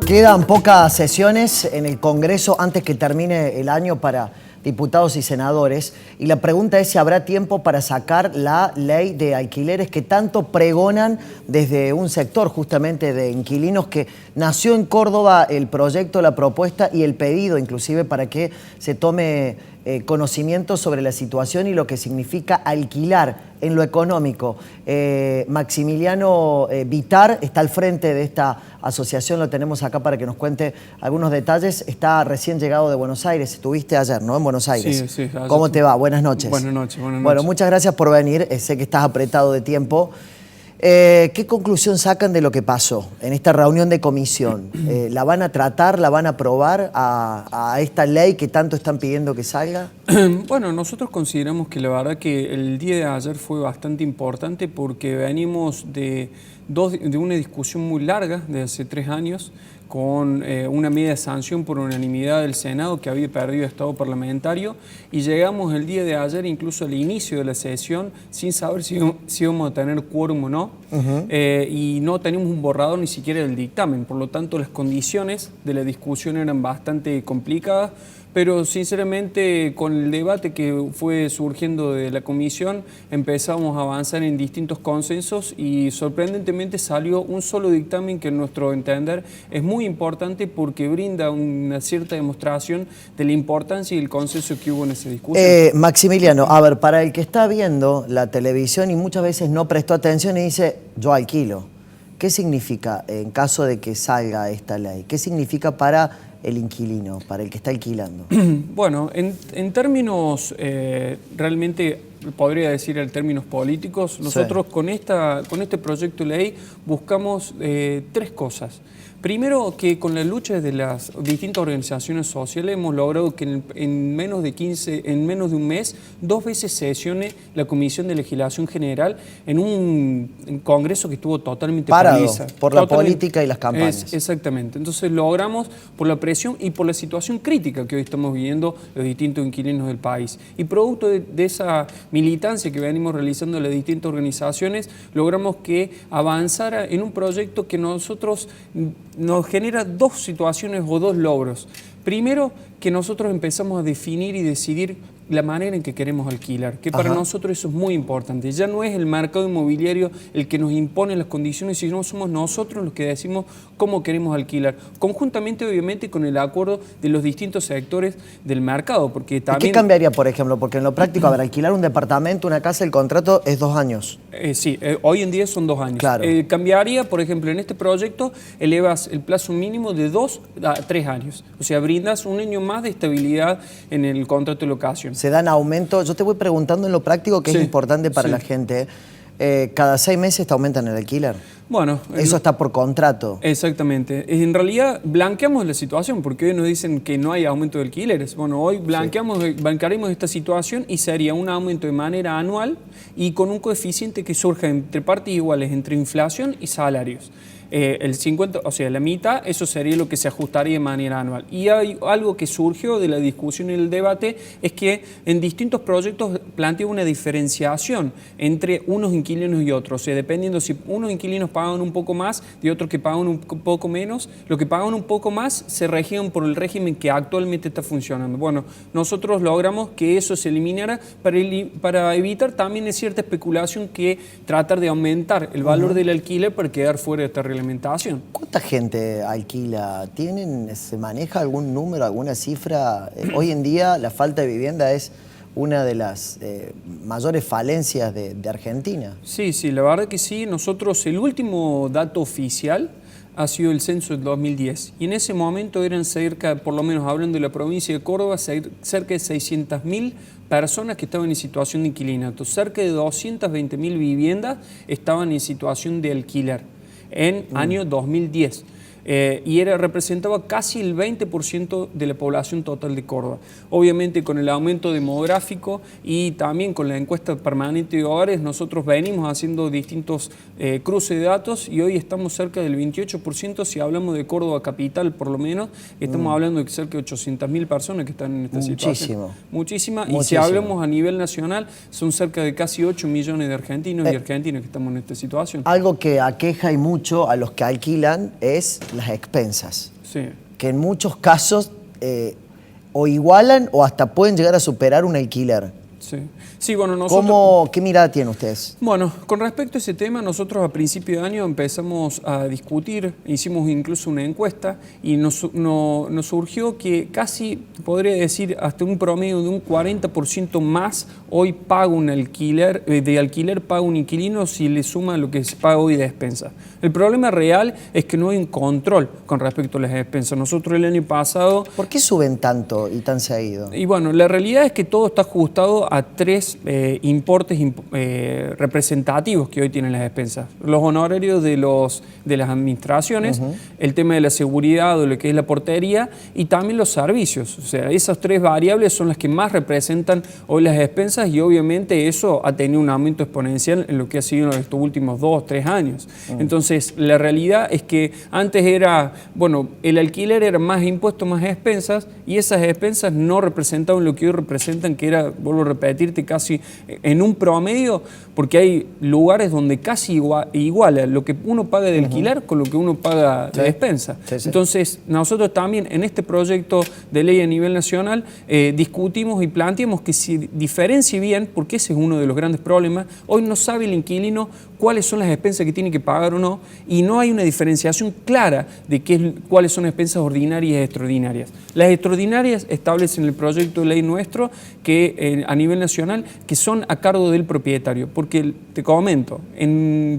Quedan pocas sesiones en el Congreso antes que termine el año para diputados y senadores. Y la pregunta es si habrá tiempo para sacar la ley de alquileres que tanto pregonan desde un sector justamente de inquilinos que nació en Córdoba el proyecto, la propuesta y el pedido inclusive para que se tome conocimiento sobre la situación y lo que significa alquilar en lo económico. Maximiliano Vitar está al frente de esta asociación, lo tenemos acá para que nos cuente algunos detalles. Está recién llegado de Buenos Aires, estuviste ayer, ¿no? En Buenos Aires. Sí. ¿Cómo te va? Buenas noches. Buenas noches. Bueno, muchas gracias por venir, sé que estás apretado de tiempo. ¿Qué conclusión sacan de lo que pasó en esta reunión de comisión? ¿La van a tratar, la van a aprobar a esta ley que tanto están pidiendo que salga? Bueno, nosotros consideramos que la verdad que el día de ayer fue bastante importante porque venimos de una discusión muy larga de hace 3 años con una medida de sanción por unanimidad del Senado que había perdido estado parlamentario, y llegamos el día de ayer incluso al inicio de la sesión sin saber si íbamos a tener quórum o no, y no teníamos un borrador ni siquiera del dictamen. Por lo tanto, las condiciones de la discusión eran bastante complicadas, pero sinceramente con el debate que fue surgiendo de la comisión empezamos a avanzar en distintos consensos y sorprendentemente salió un solo dictamen que en nuestro entender es muy importante porque brinda una cierta demostración de la importancia y el consenso que hubo en esa discusión. Maximiliano, a ver, para el que está viendo la televisión y muchas veces no prestó atención y dice, yo alquilo, ¿qué significa en caso de que salga esta ley? ¿Qué significa para el inquilino, para el que está alquilando? Bueno, en términos realmente podría decir en términos políticos, nosotros con este proyecto de ley buscamos 3 cosas. Primero, que con la lucha de las distintas organizaciones sociales hemos logrado que en menos de un mes, 2 veces sesione la Comisión de Legislación General en un congreso que estuvo totalmente parado por la política y las campañas. Exactamente. Entonces logramos, por la presión y por la situación crítica que hoy estamos viviendo los distintos inquilinos del país, y producto de esa militancia que venimos realizando en las distintas organizaciones, logramos que avanzara en un proyecto que nosotros nos genera 2 situaciones o 2 logros. Primero, que nosotros empezamos a definir y decidir la manera en que queremos alquilar, que para nosotros eso es muy importante. Ya no es el mercado inmobiliario el que nos impone las condiciones, sino somos nosotros los que decimos cómo queremos alquilar, conjuntamente obviamente con el acuerdo de los distintos sectores del mercado. Porque también... ¿Qué cambiaría, por ejemplo? Porque en lo práctico, a ver, alquilar un departamento, una casa, el contrato es 2 años. Sí, hoy en día son 2 años. Claro. Cambiaría, por ejemplo, en este proyecto elevas el plazo mínimo de 2 a 3 años. O sea, brindas un año más de estabilidad en el contrato de locación. Se dan aumento. Yo te voy preguntando en lo práctico, que es importante para la gente. ¿Cada 6 meses te aumentan el alquiler? Bueno, eso está por contrato. Exactamente. En realidad blanqueamos la situación porque hoy nos dicen que no hay aumento de alquileres. Bueno, hoy blanquearemos esta situación y sería un aumento de manera anual y con un coeficiente que surja entre partes iguales entre inflación y salarios. El 50, o sea, la mitad, eso sería lo que se ajustaría de manera anual. Y hay algo que surgió de la discusión y el debate, es que en distintos proyectos plantea una diferenciación entre unos inquilinos y otros. O sea, dependiendo si unos inquilinos pagan un poco más y otros que pagan un poco menos, los que pagan un poco más se regían por el régimen que actualmente está funcionando. Bueno, nosotros logramos que eso se eliminara para evitar también cierta especulación que tratar de aumentar el valor del alquiler para quedar fuera de esta reglamentación. ¿Cuánta gente alquila? ¿Se maneja algún número, alguna cifra? Hoy en día la falta de vivienda es una de las mayores falencias de Argentina. Sí, la verdad que sí. Nosotros, el último dato oficial ha sido el censo del 2010. Y en ese momento eran cerca, por lo menos hablando de la provincia de Córdoba, cerca de 600.000 personas que estaban en situación de inquilinato. Cerca de 220.000 viviendas estaban en situación de alquiler en año 2010. Y representaba casi el 20% de la población total de Córdoba. Obviamente con el aumento demográfico y también con la encuesta permanente de hogares, nosotros venimos haciendo distintos cruces de datos y hoy estamos cerca del 28%, si hablamos de Córdoba capital por lo menos, estamos hablando de cerca de 800.000 personas que están en esta situación. Muchísimas. Y si hablamos a nivel nacional, son cerca de casi 8 millones de argentinos y argentinas que estamos en esta situación. Algo que aqueja y mucho a los que alquilan es las expensas. Sí. que en muchos casos o igualan o hasta pueden llegar a superar un alquiler. Sí. Sí, bueno, nosotros... ¿Qué mirada tienen ustedes? Bueno, con respecto a ese tema, nosotros a principio de año empezamos a discutir, hicimos incluso una encuesta y nos surgió que casi, podría decir, hasta un promedio de un 40% más hoy paga un alquiler, de alquiler paga un inquilino si le suma lo que se paga hoy de despensa. El problema real es que no hay un control con respecto a las despensas. Nosotros el año pasado... ¿Por qué suben tanto y tan seguido? Y bueno, la realidad es que todo está ajustado a tres importes representativos que hoy tienen las despensas. Los honorarios de las administraciones, el tema de la seguridad o lo que es la portería y también los servicios. O sea, esas tres variables son las que más representan hoy las despensas y obviamente eso ha tenido un aumento exponencial en lo que ha sido en estos últimos 2 o 3 años. Entonces, la realidad es que antes era, bueno, el alquiler era más impuestos, más despensas y esas despensas no representaban lo que hoy representan, que era, vuelvo a repetirte, casi en un promedio, porque hay lugares donde casi iguala lo que uno paga de alquiler con lo que uno paga de despensa. Sí, sí. Entonces, nosotros también en este proyecto de ley a nivel nacional discutimos y planteamos que se diferencie bien, porque ese es uno de los grandes problemas. Hoy no sabe el inquilino cuáles son las despensas que tiene que pagar o no, y no hay una diferenciación clara de cuáles son despensas ordinarias y extraordinarias. Las extraordinarias establecen el proyecto de ley nuestro que a nivel nacional, que son a cargo del propietario, porque te comento, en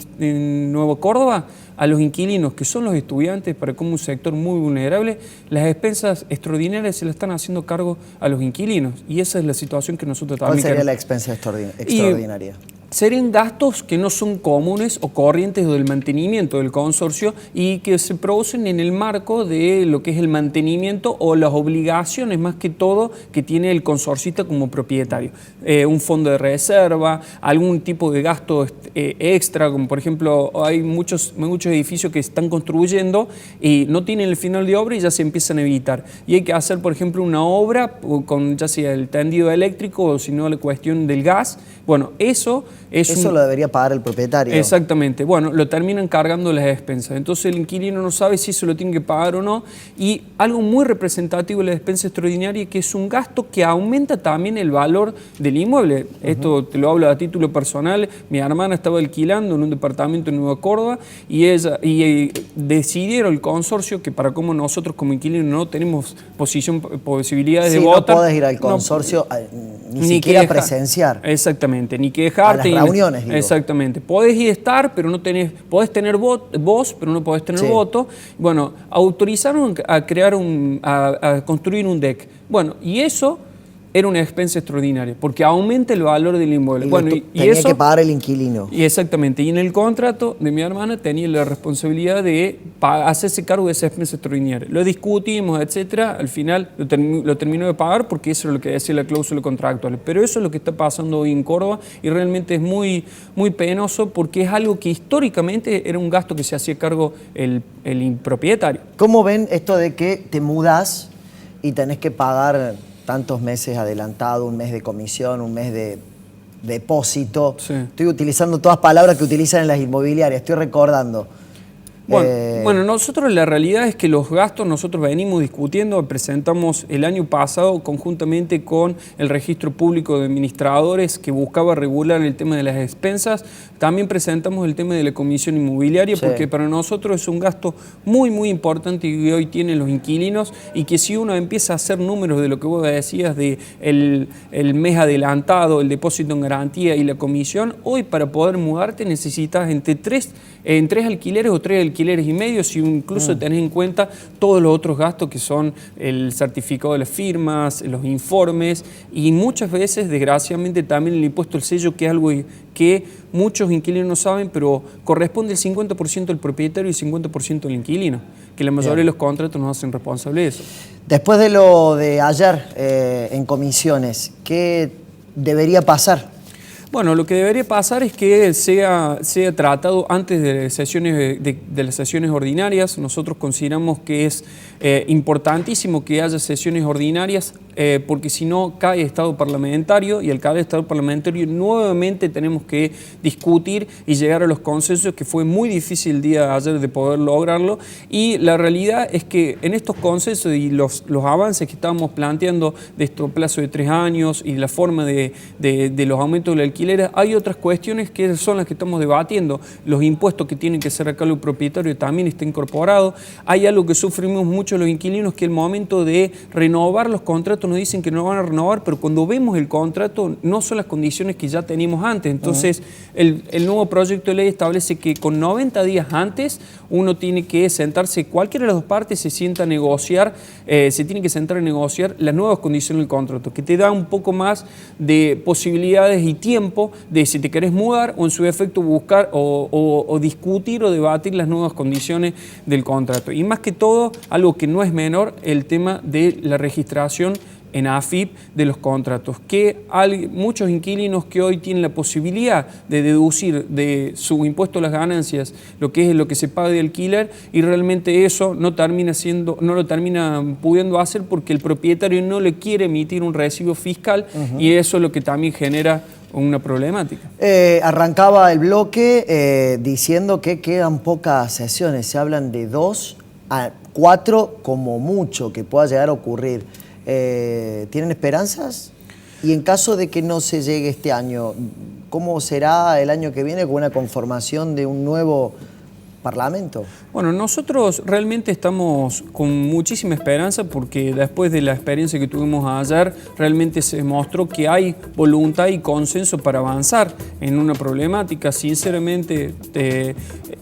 Nueva Córdoba, a los inquilinos, que son los estudiantes, para como un sector muy vulnerable, las despensas extraordinarias se las están haciendo cargo a los inquilinos, y esa es la situación que nosotros también... ¿Cuál sería la expensa extraordinaria? Serían gastos que no son comunes o corrientes del mantenimiento del consorcio y que se producen en el marco de lo que es el mantenimiento o las obligaciones, más que todo, que tiene el consorcista como propietario. Un fondo de reserva, algún tipo de gasto extra, como por ejemplo hay muchos edificios que están construyendo y no tienen el final de obra y ya se empiezan a evitar. Y hay que hacer, por ejemplo, una obra con ya sea el tendido eléctrico o si no la cuestión del gas. Bueno, eso lo debería pagar el propietario. Exactamente. Bueno, lo terminan cargando las despensas. Entonces el inquilino no sabe si se lo tiene que pagar o no. Y algo muy representativo de la despensa extraordinaria, que es un gasto que aumenta también el valor del inmueble. Esto te lo hablo a título personal. Mi hermana estaba alquilando en un departamento en Nueva Córdoba y decidieron el consorcio que para como nosotros como inquilinos no tenemos posibilidades de votar. No podés ir al consorcio ni siquiera presenciar. Exactamente, ni que dejarte. A las reuniones, digo. Exactamente. Podés ir a estar, pero no tenés, podés tener voz, pero no podés tener voto. Bueno, autorizaron a construir un deck. Bueno, y eso era una expensa extraordinaria, porque aumenta el valor del inmueble. Tenía eso, que pagar el inquilino. Y exactamente. Y en el contrato de mi hermana tenía la responsabilidad de hacerse cargo de esa expensa extraordinaria. Lo discutimos, etcétera. Al final lo terminó de pagar porque eso es lo que decía la cláusula contractual. Pero eso es lo que está pasando hoy en Córdoba y realmente es muy, muy penoso porque es algo que históricamente era un gasto que se hacía cargo el propietario. ¿Cómo ven esto de que te mudás y tenés que pagar tantos meses adelantado, un mes de comisión, un mes de depósito? Sí. Estoy utilizando todas palabras que utilizan en las inmobiliarias, estoy recordando. Bueno, nosotros la realidad es que los gastos nosotros venimos discutiendo, presentamos el año pasado conjuntamente con el Registro Público de Administradores que buscaba regular el tema de las expensas, también presentamos el tema de la comisión inmobiliaria porque para nosotros es un gasto muy muy importante que hoy tienen los inquilinos y que si uno empieza a hacer números de lo que vos decías de el mes adelantado, el depósito en garantía y la comisión, hoy para poder mudarte necesitas entre tres alquileres o 3 alquileres y medio, si incluso tenés en cuenta todos los otros gastos que son el certificado de las firmas, los informes y muchas veces, desgraciadamente, también el impuesto al sello, que es algo que muchos inquilinos no saben, pero corresponde el 50% al propietario y el 50% al inquilino, que la mayoría de los contratos nos hacen responsables de eso. Después de lo de ayer en comisiones, ¿qué debería pasar? Bueno, lo que debería pasar es que sea tratado antes de las sesiones ordinarias. Nosotros consideramos que es importantísimo que haya sesiones ordinarias porque si no cae estado parlamentario y al caer estado parlamentario nuevamente tenemos que discutir y llegar a los consensos, que fue muy difícil el día de ayer de poder lograrlo, y la realidad es que en estos consensos y los avances que estábamos planteando de estos plazos de 3 años y la forma de los aumentos de la alquiler, hay otras cuestiones que son las que estamos debatiendo. Los impuestos que tienen que ser a cargo del propietario también está incorporado. Hay algo que sufrimos mucho los inquilinos, que el momento de renovar los contratos nos dicen que no van a renovar, pero cuando vemos el contrato no son las condiciones que ya teníamos antes. Entonces, el nuevo proyecto de ley establece que con 90 días antes uno tiene que sentarse, cualquiera de las dos partes se sienta a negociar, se tiene que sentar a negociar las nuevas condiciones del contrato, que te da un poco más de posibilidades y tiempo de si te querés mudar o en su defecto buscar o discutir o debatir las nuevas condiciones del contrato. Y más que todo, algo que no es menor, el tema de la registración en AFIP de los contratos, que hay muchos inquilinos que hoy tienen la posibilidad de deducir de su impuesto a las ganancias lo que se paga de alquiler, y realmente eso no lo termina pudiendo hacer porque el propietario no le quiere emitir un recibo fiscal, y eso es lo que también genera una problemática. Arrancaba el bloque diciendo que quedan pocas sesiones, se hablan de 2 a 4 como mucho que pueda llegar a ocurrir. ¿Tienen esperanzas? Y en caso de que no se llegue este año, ¿cómo será el año que viene con una conformación de un nuevo Parlamento? Bueno, nosotros realmente estamos con muchísima esperanza, porque después de la experiencia que tuvimos ayer, realmente se demostró que hay voluntad y consenso para avanzar en una problemática. Sinceramente,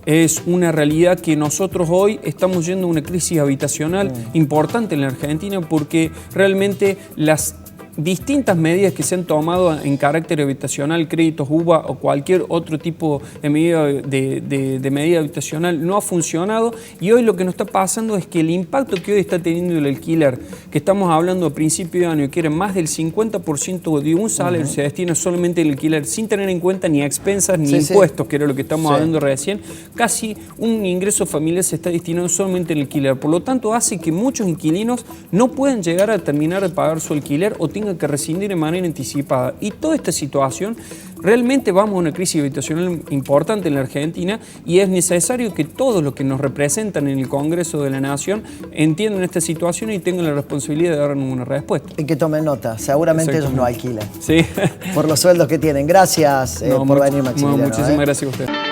es una realidad que nosotros hoy estamos yendo a una crisis habitacional importante en la Argentina, porque realmente las distintas medidas que se han tomado en carácter habitacional, créditos UBA o cualquier otro tipo de medida, de medida habitacional, no ha funcionado, y hoy lo que nos está pasando es que el impacto que hoy está teniendo el alquiler, que estamos hablando a principio de año, que era más del 50% de un salario se destina solamente al alquiler, sin tener en cuenta ni expensas ni impuestos, que era lo que estamos hablando recién, casi un ingreso familiar se está destinando solamente al alquiler. Por lo tanto, hace que muchos inquilinos no puedan llegar a terminar de pagar su alquiler o tengan que rescindir de manera anticipada. Y toda esta situación, realmente vamos a una crisis habitacional importante en la Argentina, y es necesario que todos los que nos representan en el Congreso de la Nación entiendan esta situación y tengan la responsabilidad de darnos una respuesta. Y que tomen nota, seguramente ellos no alquilan. Sí. Por los sueldos que tienen. Gracias por venir, Maximiliano. Muchísimas gracias a usted.